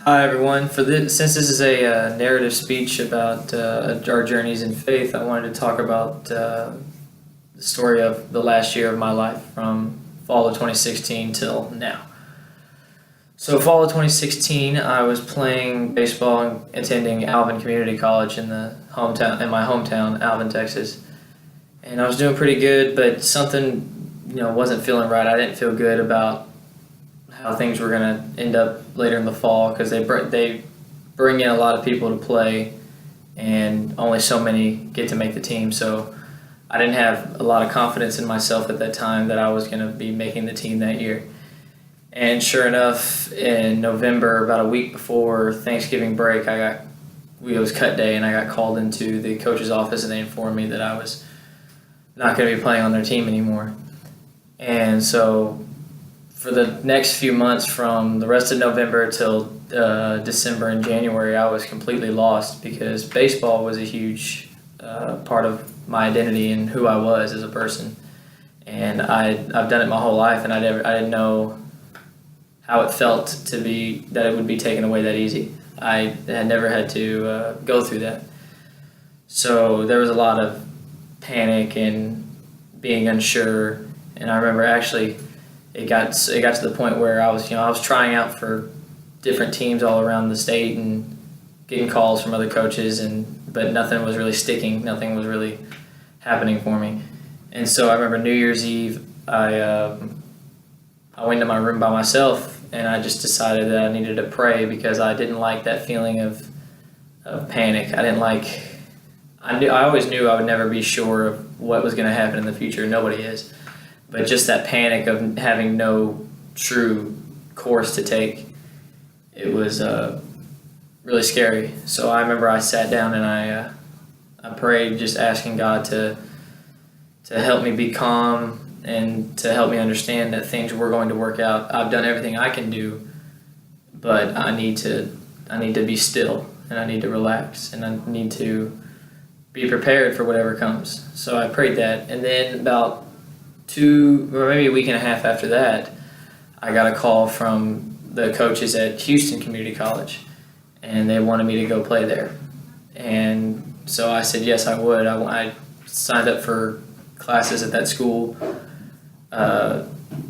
Hi everyone. Since this is a narrative speech about our journeys in faith, I wanted to talk about the story of the last year of my life from fall of 2016 till now. So fall of 2016, I was playing baseball and attending Alvin Community College in my hometown, Alvin, Texas, and I was doing pretty good, but something wasn't feeling right. I didn't feel good about how things were going to end up later in the fall because they bring in a lot of people to play and only so many get to make the team. So I didn't have a lot of confidence in myself at that time that I was going to be making the team that year. And sure enough, in November, about a week before Thanksgiving break, it was cut day, and I got called into the coach's office, and they informed me that I was not going to be playing on their team anymore. And so for the next few months, from the rest of November till December and January, I was completely lost because baseball was a huge part of my identity and who I was as a person. And I've done it my whole life, and I didn't know how it felt to be that it would be taken away that easy. I had never had to go through that. So there was a lot of panic and being unsure. And I remember actually it got to the point where I was trying out for different teams all around the state and getting calls from other coaches, but nothing was really sticking. Nothing was really happening for me. And so I remember New Year's Eve, I went to my room by myself, and I just decided that I needed to pray because I didn't like that feeling of panic. I always knew I would never be sure of what was going to happen in the future. Nobody is. But just that panic of having no true course to take, it was really scary. So I remember I sat down and I prayed, just asking God to help me be calm and to help me understand that things were going to work out. I've done everything I can do, but I need to be still, and I need to relax, and I need to be prepared for whatever comes. So I prayed that, and then about maybe a week and a half after that, I got a call from the coaches at Houston Community College, and they wanted me to go play there. And so I said yes, I would. I signed up for classes at that school,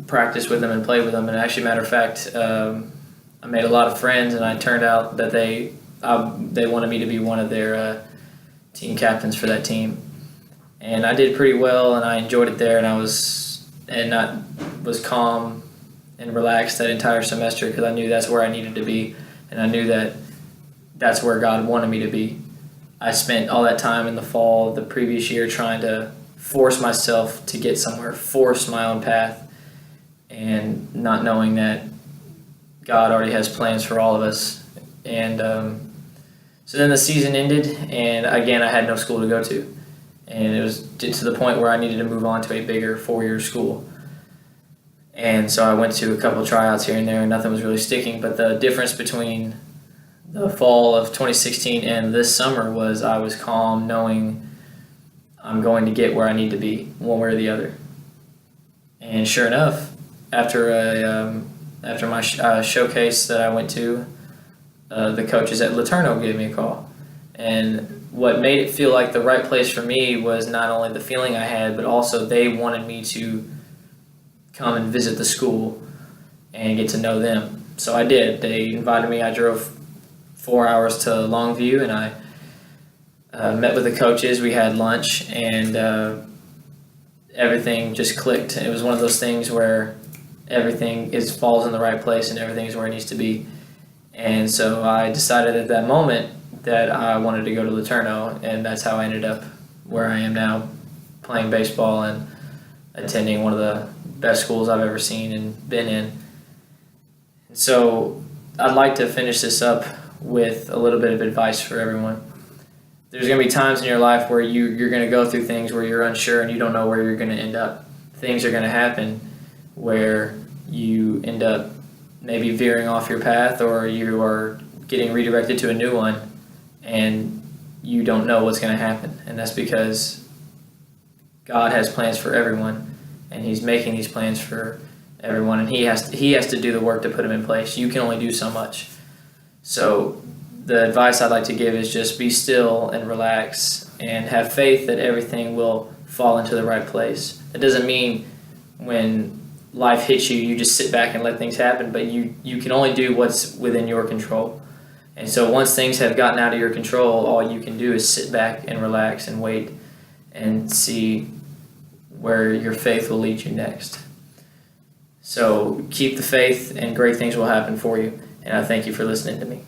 practiced with them and played with them. And actually, matter of fact, I made a lot of friends, and I turned out that they wanted me to be one of their team captains for that team. And I did pretty well, and I enjoyed it there, and I was calm and relaxed that entire semester because I knew that's where I needed to be, and I knew that that's where God wanted me to be. I spent all that time in the fall of the previous year trying to force myself to get somewhere, force my own path, and not knowing that God already has plans for all of us. And so then the season ended, and again, I had no school to go to. And it was to the point where I needed to move on to a bigger 4-year school. And so I went to a couple of tryouts here and there, and nothing was really sticking. But the difference between the fall of 2016 and this summer was I was calm, knowing I'm going to get where I need to be, one way or the other. And sure enough, after my showcase that I went to, the coaches at LeTourneau gave me a call. And what made it feel like the right place for me was not only the feeling I had, but also they wanted me to come and visit the school and get to know them. So I did. They invited me. I drove 4 hours to Longview, and I met with the coaches. We had lunch, and everything just clicked. It was one of those things where everything falls in the right place and everything is where it needs to be. And so I decided at that moment that I wanted to go to LeTourneau, and that's how I ended up where I am now, playing baseball and attending one of the best schools I've ever seen and been in. And so I'd like to finish this up with a little bit of advice for everyone. There's going to be times in your life where you're going to go through things where you're unsure and you don't know where you're going to end up. Things are going to happen where you end up maybe veering off your path, or you are getting redirected to a new one, and you don't know what's going to happen. And that's because God has plans for everyone, and He's making these plans for everyone, and He has to do the work to put them in place. You can only do so much. So the advice I'd like to give is just be still and relax and have faith that everything will fall into the right place. It doesn't mean when life hits you, you just sit back and let things happen, but you can only do what's within your control. And so once things have gotten out of your control, all you can do is sit back and relax and wait and see where your faith will lead you next. So keep the faith and great things will happen for you. And I thank you for listening to me.